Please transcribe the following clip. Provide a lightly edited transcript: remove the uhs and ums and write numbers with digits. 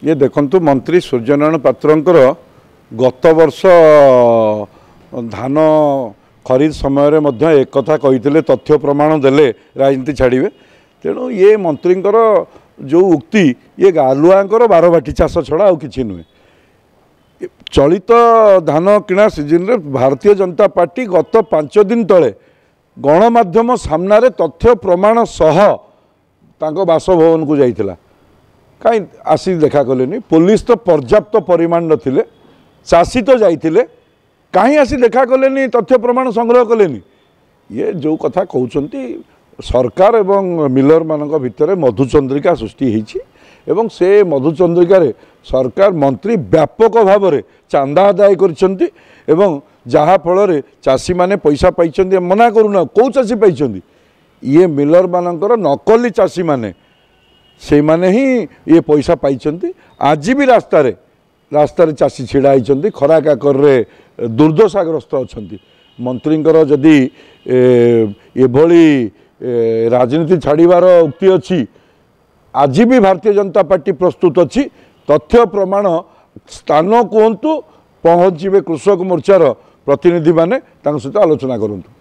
ये देखंतु मंत्री सूर्यनारायण पात्रंकर गत वर्ष धान खरीद समय एक कथा कही तथ्य प्रमाण देले राजनीति छाड़े तेणु ये मंत्रींकर जो उक्ति ये गालुआंकर बारबाटी चाष छड़ा आ कि नुहे। चलित धान किणा सीजन रे भारतीय जनता पार्टी गत 5 दिन तले गणमाध्यम सामने तथ्य प्रमाण सह तांको बासभवन को जाइथिला कहीं आसी देखा कलेनी। पुलिस तो पर्याप्त परिमाण नथिले, चाषी तो जाइथिले, कहीं आसी देखा कलेनी, तथ्य प्रमाण संग्रह कलेनी। ये जो कथा कहउचंती सरकार एवं मिलर मानक भितर मधुचंद्रिका सृष्टि होईछि एवं से मधुचंद्रिका रे सरकार मंत्री व्यापक भाव में चांदा आदाय करछंती एवं जहा फल चाषी माने पैसा पाइछंती मना करूना कौ चाषी पाइछंती ये मिलर मानकर नकली चाषी माने से माने ही ये पैसा पाइछंती। आज भी रास्तार चाषी छिड़ा होइछंती खरा काकर रे दुर्दशाग्रस्त अछंती। मंत्रींकर जदि एभली राजनीति छाड़ीबार उक्ति अच्छी आज भी भारतीय जनता पार्टी प्रस्तुत अच्छी। तथ्य प्रमाण स्थान कहतु पहुँचे कृषक मोर्चार प्रतिनिधि माने सहित आलोचना करंतु।